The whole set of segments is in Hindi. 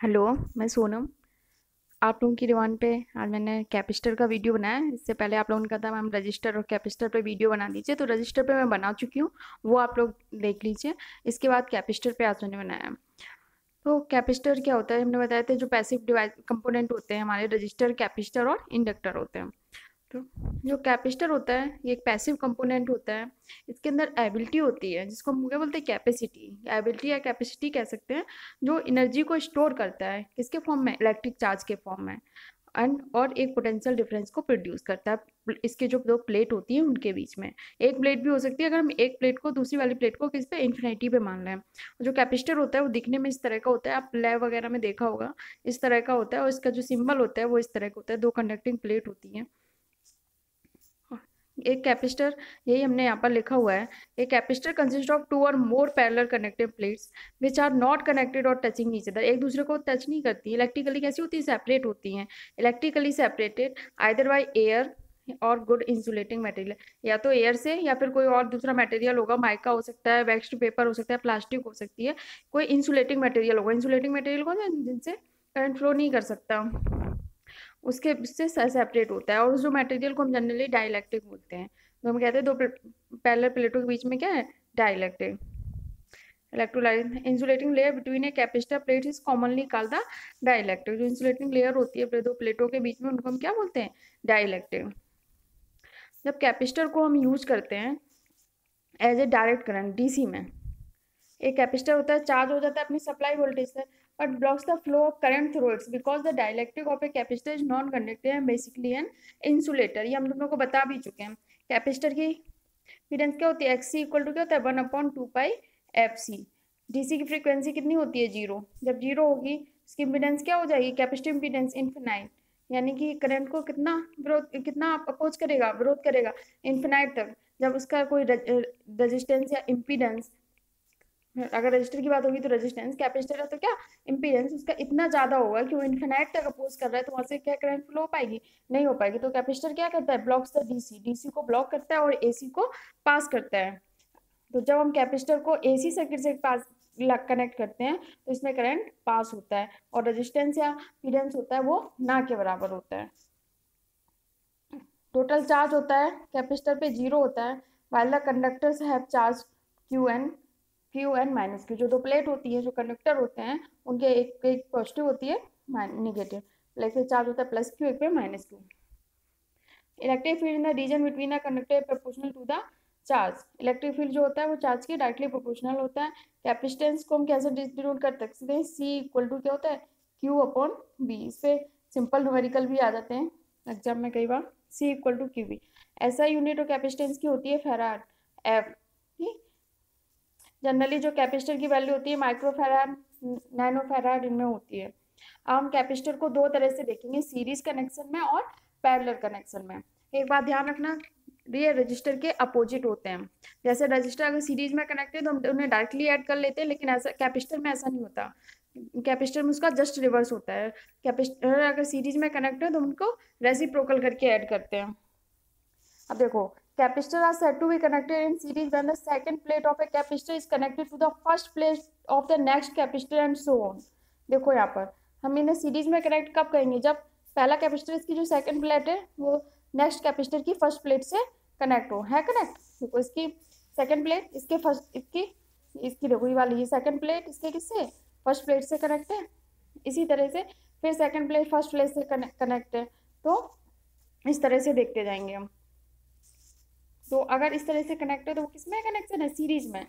हेलो। मैं सोनम। आप लोगों की डिमांड पे आज मैंने कैपेसिटर का वीडियो बनाया है। इससे पहले आप लोगों ने कहा था मैम रजिस्टर और कैपेसिटर पे वीडियो बना दीजिए, तो रजिस्टर पे मैं बना चुकी हूँ, वो आप लोग देख लीजिए। इसके बाद कैपेसिटर पे आज मैंने बनाया है। तो कैपेसिटर क्या होता है, हमने बताया था जो पैसिव डिवाइस कंपोनेंट होते हैं हमारे, रजिस्टर, कैपेसिटर और इंडक्टर होते हैं। तो जो कैपेसिटर होता है ये एक पैसिव कंपोनेंट होता है। इसके अंदर एबिलिटी होती है जिसको हम क्या बोलते हैं, कैपेसिटी। एबिलिटी या कैपेसिटी कह सकते हैं, जो एनर्जी को स्टोर करता है किसके फॉर्म में, इलेक्ट्रिक चार्ज के फॉर्म में। एंड और एक पोटेंशियल डिफरेंस को प्रोड्यूस करता है इसके जो दो प्लेट होती है उनके बीच में। एक प्लेट भी हो सकती है अगर हम एक प्लेट को दूसरी वाली प्लेट को किस पे, इन्फिनिटी पे मान लें। जो कैपेसिटर होता है वो दिखने में इस तरह का होता है, आप लैब वगैरह में देखा होगा, इस तरह का होता है। और इसका जो सिंबल होता है वो इस तरह का होता है, दो कंडक्टिंग प्लेट होती है। एक कैपेसिटर, यही हमने यहाँ पर लिखा हुआ है, एक capacitor consist of two or more parallel connective plates which are not connected or touching each other. एक दूसरे को टच नहीं करती, इलेक्ट्रिकली कैसी होती है, सेपरेट होती हैं। Electrically separated either by air और गुड इंसुलेटिंग मटेरियल, या तो एयर से या फिर कोई और दूसरा मटेरियल होगा, माइका हो सकता है, वेक्स्ड पेपर हो सकता है, प्लास्टिक हो सकती है, कोई इंसुलेटिंग मटेरियल होगा। इंसुलेटिंग मटेरियल कौन है, जिनसे करंट फ्लो नहीं कर सकता, उसके उससे सेपरेट होता है। और उस जो मटेरियल को हम जनरली डाइलेक्ट्रिक बोलते हैं। तो हम कहते हैं दो पैरेलल प्लेटों के बीच में क्या है, dielectric. Electrolyte insulating layer between a capacitor plate is commonly called the dielectric. जो इंसुलेटिंग लेयर होती है दो प्लेटों के बीच में, उनको हम क्या बोलते हैं, डाइलेक्ट्रिक। जब कैपेसिटर को हम यूज करते हैं as a direct current DC में, एक कैपेसिटर होता है, चार्ज हो जाता है अपनी सप्लाई वोल्टेज से, but blocks the flow of current through it's because the dielectric of a capacitor is non conductive and basically an insulator. ये हम दोनों को बता भी चुके हैं। कैपेसिटर की इम्पीडेंस क्या होती है, एक्स सी इक्वल टू क्या होता है, 1/2 पाई एफ सी। डीसी की फ्रीक्वेंसी कितनी होती है, जीरो। जब जीरो होगी इसकी इम्पीडेंस क्या हो जाएगी, कैपेसिटिव इम्पीडेंस इनफिनाइट। यानी कि करंट को कितना विरोध, कितना अपोज करेगा, विरोध करेगा, इन्फिनाइट तक। जब उसका कोई रेजिस्टेंस या इम्पीडेंस, अगर रजिस्टर की बात होगी तो रेजिस्टेंस, कैपेसिटर है तो क्या, इम्पीडेंस, उसका इतना ज्यादा होगा कि वो इन्फिनाइट तक अपोज कर रहा है, तो वहां से क्या करंट फ्लो हो पाएगी, नहीं हो पाएगी। तो कैपेसिटर क्या करता है, ब्लॉक्स द डीसी, डीसी को ब्लॉक करता है और एसी को पास करता है। तो जब हम कैपेसिटर को एसी सर्किट से पास कनेक्ट करते हैं तो इसमें करंट पास होता है, और रेजिस्टेंस या इम्पीडेंस होता है वो ना के बराबर होता है। टोटल चार्ज होता है कैपेसिटर पे जीरो होता है, while the conductors have charge q and minus q. जो दो प्लेट होती है, जो कंडक्टर होते हैं, उनके एक एक पॉजिटिव होती है, निगेटिव। प्लेट पे चार्ज होता है प्लस क्यू, एक पे minus q. Electric field in the region between the conductor proportional to the charge. Electric field जो होता है वो चार्ज के डायरेक्टली प्रोपोर्शनल होता है। कैपेसिटेंस को हम कैसे डिनोट कर सकते हैं, सी इक्वल टू क्या होता है, क्यू अपॉन बी। इस पे सिंपल न्यूमेरिकल भी आ जाते हैं एग्जाम में कई बार, सी इक्वल टू क्यू बी। ऐसा यूनिट और कैपेसिटेंस की होती है फैराड, एफ। जनरली जो कैपेसिटर की वैल्यू होती है माइक्रो फैराड, नैनो फैराड, इनमें होती है। हम कैपेसिटर को दो तरह से देखेंगे, सीरीज कनेक्शन में और पैरेलल कनेक्शन में। एक बात ध्यान रखना, ये रजिस्टर के अपोजिट होते हैं। जैसे रजिस्टर अगर सीरीज में कनेक्ट है तो हम उन्हें डायरेक्टली ऐड कर लेते हैं, लेकिन ऐसा कैपेसिटर में ऐसा नहीं होता। कैपेसिटर में उसका जस्ट रिवर्स होता है। कैपेसिटर अगर सीरीज में कनेक्ट है तो उनको रेसिप्रोकल करके ऐड करते हैं। अब देखो, capacitor are said to be connected in series when the second plate of a capacitor is connected to the first plate of the next capacitor and so on। देखो यहाँ पर हम इन्हें सीरीज में कनेक्ट कब करेंगे, जब पहला कैपेसिटर इसकी जो सेकंड प्लेट है वो नेक्स्ट कैपेसिटर की फर्स्ट प्लेट से कनेक्ट हो, है कनेक्ट। देखो इसकी सेकंड प्लेट इसके फर्स्ट, इसकी इसकी देखो ये वाली, ये सेकंड प्लेट इसके किससे, फर्स्ट प्लेट से कनेक्ट है। इसी तरह से फिर सेकंड प्लेट फर्स्ट प्लेट से कनेक्ट है। तो इस तरह से देखते जाएंगे हम। तो अगर इस तरह से कनेक्ट है तो वो किसमें कनेक्शन है, सीरीज में।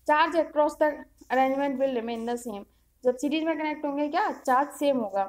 Charge across the arrangement will remain the same. जब सीरीज में कनेक्ट होंगे क्या, चार्ज सेम होगा।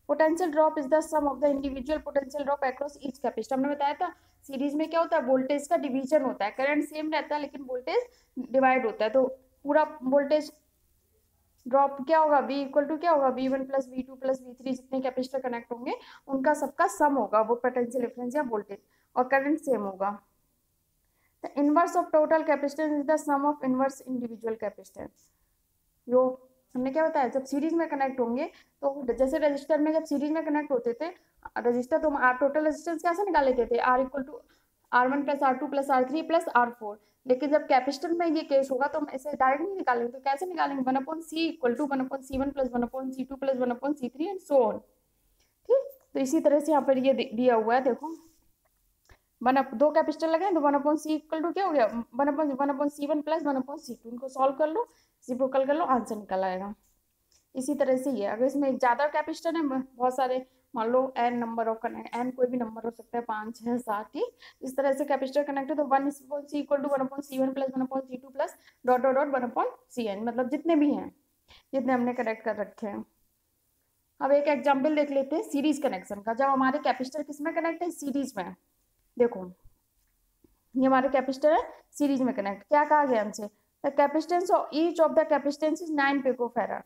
Potential drop is the sum of the individual potential drop across each capacitor. हमने बताया था सीरीज में क्या होता है, वोल्टेज का डिवीजन होता है, करंट सेम रहता है लेकिन वोल्टेज डिवाइड होता है। तो पूरा वोल्टेज ड्रॉप क्या होगा, V इक्वल टू क्या होगा, V1 plus V2 plus V3, जितने कैपेसिटर कनेक्ट होंगे उनका सबका सम होगा वो पोटेंशियल डिफरेंस या वोल्टेज, और करंट सेम होगा। The inverse of total capacitance is the sum of inverse individual capacitance। जो हमने क्या बताया, जब सीरीज में कनेक्ट होंगे तो जैसे रजिस्टर में जब सीरीज में कनेक्ट होते थे रजिस्टर, तो हम आर टोटल रेजिस्टेंस कैसे निकाल लेते थे, R equal to R1 plus R2 plus R3 plus R4। लेकिन जब कैपेसिटर में ये केस होगा तो हम ऐसे डायरेक्ट नहीं निकालेंगे, तो कैसे निकालेंगे, 1/c equal to 1/c1 plus 1/c2 plus 1/c3 and so on. ठीक, तो इसी तरह से यहाँ पर ये दिया हुआ है, देखो दो कैपेसिटर लगे तो 1/c इक्वल टू क्या हो गया, 1/c1 प्लस 1/c2, इनको सॉल्व कर लो, रेसिप्रोकल कर लो, आंसर निकल आएगा। इसी तरह से ये अगर इसमें ज्यादा कैपेसिटर है, बहुत सारे, मान लो n number of connect, n कोई भी नंबर हो सकता है, 5 6 7, ठीक, इस तरह से कैपेसिटर कनेक्ट है तो 1/c equal to 1/c1 plus 1/c2 plus dot dot dot 1/cn, मतलब जितने भी हैं, जितने हमने कनेक्ट कर रखे हैं। अब एक एग्जाम्पल देख लेते हैं सीरीज कनेक्शन का। जब हमारे कैपेसिटर किसमें कनेक्ट है, सीरीज में, देखो ये हमारे कैपेसिटर है सीरीज में कनेक्ट, क्या कहा गया हमसे, the capacitance of each of the capacitance is 9 picofarad.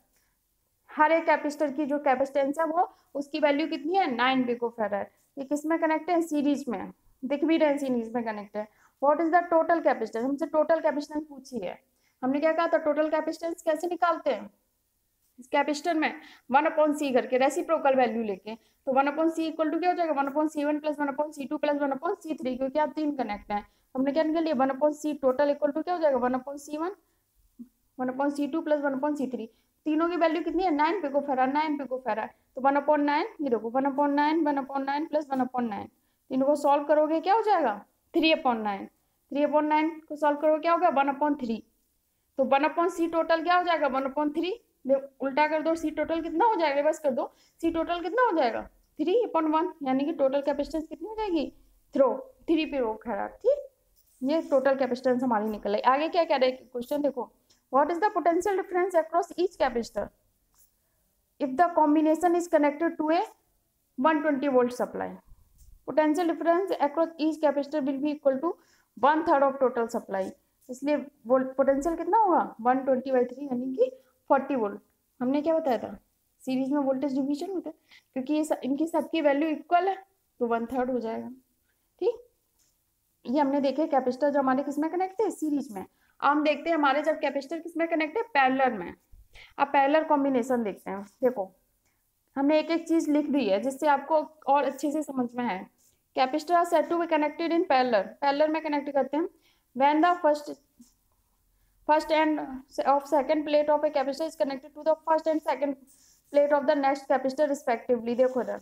हर एक कैपेसिटर की जो कैपेसिटेंस है वो उसकी वैल्यू कितनी है, 9 पिकोफैराड। ये किसमें कनेक्ट है, सीरीज में, दिख भी रहे हैं सीरीज में कनेक्ट है। What is the total capacitance, हमसे टोटल कैपेसिटेंस पूछी है, हमने क्या कहा था, टोटल कैपेसिटेंस कैसे निकालते हैं, इस कैपेसिटर में 1/c करके रेसिप्रोकल वैल्यू लेके, तो 1/c इक्वल टू क्या हो जाएगा, 1/c1 plus 1/c2 plus 1/c3, क्योंकि आप 3 कनेक्ट हैं, हमने क्या निकाल लिया, 1/c टोटल इक्वल टू क्या हो जाएगा, 1/c1 1/c2 प्लस 1/c3, तीनों की वैल्यू कितनी है, 9 पिकोफैराड, 9 पिकोफैराड, तो 1/9, ये देखो 1/9 1/9 प्लस 1/9, तीनों को सॉल्व करोगे क्या हो जाएगा, 3/9, 3/9 को सॉल्व करोगे क्या होगा, 1/3, तो 1/c टोटल क्या हो जाएगा, 1/3, उल्टा कर दो, सी टोटल कितना हो जाएगा, बस कर दो, सी टोटल कितना हो जाएगा, 3/1, यानी कि टोटल कैपेसिटेंस कितनी हो जाएगी, 3 पिकोफैराड। ठीक, ये टोटल कैपेसिटेंस हमारी निकल आई। आगे क्या कह रहे हैं क्वेश्चन, देखो what is the potential difference across each capacitor if the combination is connected to a 120 volt supply. Potential difference across each capacitor will be equal to 1/3 of total supply, इसलिए पोटेंशियल कितना होगा, 120/3 यानी कि 40 वोल्ट। हमने क्या बताया था, सीरीज में वोल्टेज डिवीजन होता है, क्योंकि ये इनकी सबकी वैल्यू इक्वल है तो 1/3 हो जाएगा। ठीक, ये हमने देखे कैपेसिटर जो हमारे किसमें कनेक्ट है, सीरीज में। अब हम देखते हैं हमारे जब कैपेसिटर किसमें कनेक्ट है, पैरेलल में। अब पैरेलल कॉम्बिनेशन देखते हैं, देखो हमने एक एक चीज लिख दी है जिससे आपको और अच्छे से समझ में है। Capacitor are said to be connected in parallel, parallel में कनेक्ट करते हैं when the first end of second plate of a capacitor is connected to the first and second plate of the next capacitor respectively। देखो इधर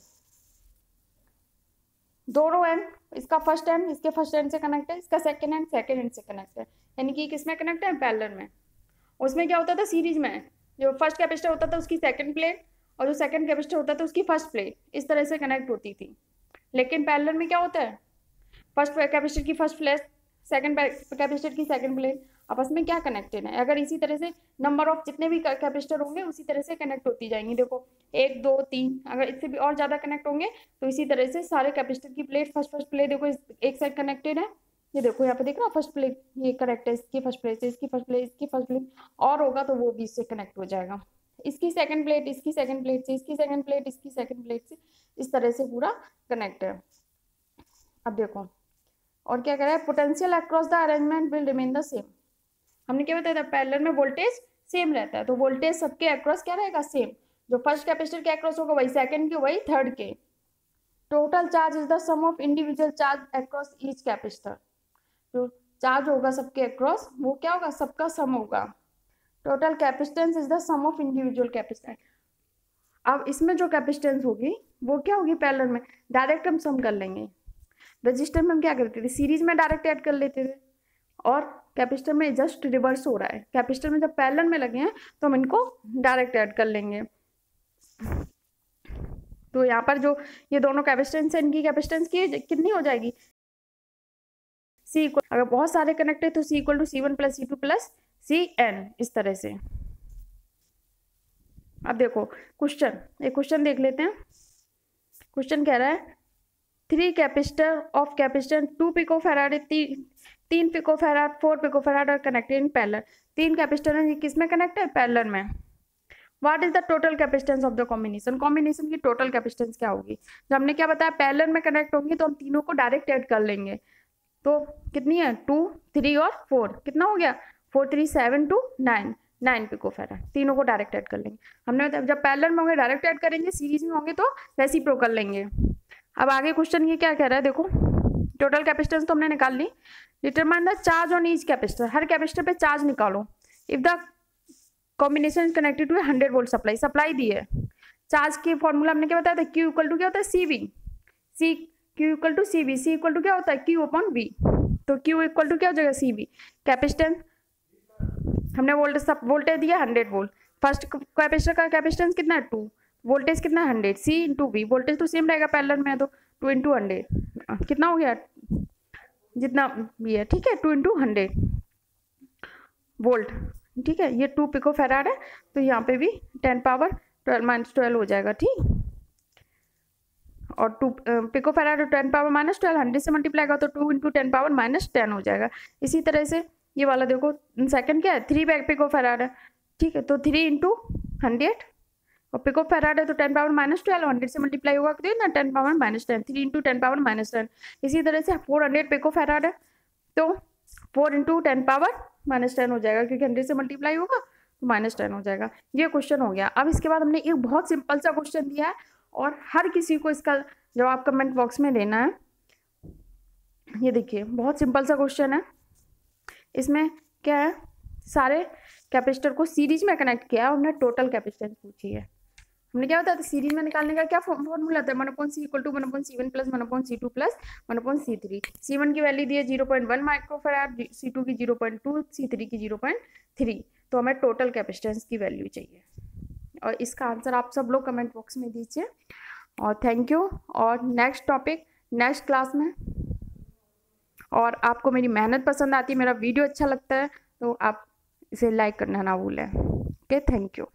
दोनों एंड, इसका फर्स्ट एंड इसके फर्स्ट एंड से कनेक्ट है, इसका सेकंड एंड सेकंड एंड से कनेक्ट है, यानी कि किसमें कनेक्ट है, पैरेलल में। उसमें क्या होता था, सीरीज में जो फर्स्ट कैपेसिटर होता था उसकी सेकंड प्लेट और जो सेकंड कैपेसिटर होता था उसकी फर्स्ट प्लेट, इस तरह से कनेक्ट होती थी। लेकिन पैरेलल में क्या होता है, फर्स्ट कैपेसिटर की फर्स्ट प्लेट, सेकंड कैपेसिटर की सेकंड प्लेट आपस में क्या कनेक्टेड है। अगर इसी तरह से नंबर ऑफ जितने भी कैपेसिटर होंगे उसी तरह से कनेक्ट होती जाएंगी, देखो 1 2 3, अगर इससे भी और ज्यादा कनेक्ट होंगे तो इसी तरह से सारे कैपेसिटर की प्लेट, फर्स्ट प्लेट देखो एक साइड कनेक्टेड है, ये देखो यहाँ पे देख रहा फर्स्ट प्लेट ये कनेक्ट है, इसकी फर्स्ट प्लेट से इसकी फर्स्ट प्लेट, इसकी फर्स्ट प्लेट, और होगा तो वो भी इससे कनेक्ट हो जाएगा, इसकी सेकंड प्लेट इसकी सेकंड प्लेट से, इसकी सेकंड प्लेट इसकी सेकंड प्लेट से, इस तरह से पूरा कनेक्ट है। अब देखो और क्या कह रहा है, potential across the arrangement will remain the same. हमने क्या बताया था, पैरेलल में वोल्टेज सेम रहता है, तो वोल्टेज सबके अक्रॉस क्या रहेगा, सेम। जो फर्स्ट कैपेसिटर के अक्रॉस होगा वही सेकंड के, वही थर्ड के। Total charge is the sum of individual charge across each capacitor. जो चार्ज होगा सबके अक्रॉस वो क्या होगा, सबका सम होगा। Total capacitance is the sum of individual capacitor. अब इसमें जो कैपेसिटेंस होगी वो क्या होगी, पैरेलल में डायरेक्ट हम सम कर लेंगे। रजिस्टर में हम क्या करते थे, सीरीज में डायरेक्ट ऐड कर लेते थे, और कैपेसिटर में जस्ट रिवर्स हो रहा है। कैपेसिटर में जब पैरेलल में लगे हैं तो हम इनको डायरेक्ट ऐड कर लेंगे। तो यहाँ पर जो ये दोनों कैपेसिटेंस है, इनकी कैपेसिटेंस की कितनी हो जाएगी, सी इक्वल, अगर बहुत सारे कनेक्ट है तो C equal to C1 plus C2 plus Cn, इस तरह से। अब देखो क्वेश्चन, एक क्वेश्चन देख लेते हैं। क्वेश्चन कह रहा है 3 capacitor of capacitance 2 picofarad 3 picofarad 4 picofarad और कनेक्टेड इन पैरेलल। 3 कैपेसिटर हैं, किस में कनेक्ट है, पैरेलल में। What is the total capacitance of the combination, combination की टोटल कैपेसिटेंस क्या होगी। जब हमने क्या बताया, पैरेलल में कनेक्ट होंगे तो हम तीनों को डायरेक्ट ऐड कर लेंगे, तो कितनी है 2 3 और 4, कितना हो गया 4 3 7 2 9 पिकोफैराड, तीनों को डायरेक्ट ऐड कर लेंगे। हमने जब पैरेलल में होंगे डायरेक्ट ऐड करेंगे, सीरीज में होंगे तो रेसिप्रोकल लेंगे। अब आगे क्वेश्चन ये क्या कह रहा है, देखो टोटल कैपेसिटेंस तो हमने निकाल ली, determine the charge on each capacitor, हर कैपेसिटर पे चार्ज निकालो। If the combination connected to 100 volt supply, supply दी है, चार्ज की फॉर्मूला हमने क्या बताया था, Q इक्वल टू क्या होता है, CV, C Q equal to CV, C equal to क्या होता है, Q अपॉन V, तो Q इक्वल टू क्या हो जाएगा, CV। कैपेसिटेंस हमने वोल्टेज दिया 100 वोल्ट, फर्स्ट कैपेसिटर का कैपेसिटेंस कितना है 2, वोल्टेज कितना है 100, C इंटू V, वोल्टेज तो सेम रहेगा पैरेलल में, तो 2 इंटू 100 कितना हो गया, जितना भी है, ठीक है, 2 इंटू 100 वोल्ट, ठीक है, ये 2 पिको फैराड है, तो यहाँ पे भी 10 पावर 12 माइनस 12 हो जाएगा, ठीक। और 2 पिको फैराड 10 पावर माइनस 12 100 से मल्टीप्लाई का, तो 2 इंटू 10 पावर माइनस 10 हो जाएगा। इसी तरह से ये वाला देखो सेकंड क्या है, 3 पिको फैराड है, ठीक है, तो 3 इंटू 100 और पिको फैराड है तो 10 पावर माइनस 12 100 से मल्टीप्लाई होगा तो ना 10 power minus 10, 3 into 10 power minus 10। इसी तरह से 400 पिको फैराड है तो 4 इंटू 10 पावर माइनस 10 हो जाएगा, क्योंकि 100 से मल्टीप्लाई होगा तो माइनस 10 हो जाएगा। ये क्वेश्चन हो गया। अब इसके बाद हमने एक बहुत सिंपल सा क्वेश्चन दिया है और हर किसी को इसका जवाब कमेंट बॉक्स में देना है। ये देखिए बहुत सिंपल सा क्वेश्चन है। इसमें क्या है, सारे कैपेसिटर को सीरीज में कनेक्ट किया है और हमने टोटल कैपेसिटेंस पूछी है। हमने क्या बताया था, सीरीज में निकालने का क्या फॉर्मूला था, 1/c equal to 1/c1 plus 1/c2 plus 1/c3। C1 की वैल्यू दी है 0.1 माइक्रोफैराड, C2 की 0.2, C3 की 0.3, तो हमें टोटल कैपेसिटेंस की वैल्यू चाहिए। और इसका आंसर आप सब लोग कमेंट बॉक्स में दीजिए। और थैंक यू। और नेक्स्ट टॉपिक नेक्स्ट क्लास में। और आपको मेरी मेहनत पसंद आती है, मेरा वीडियो अच्छा लगता है तो आप इसे लाइक करना ना भूलें। Okay, thank you.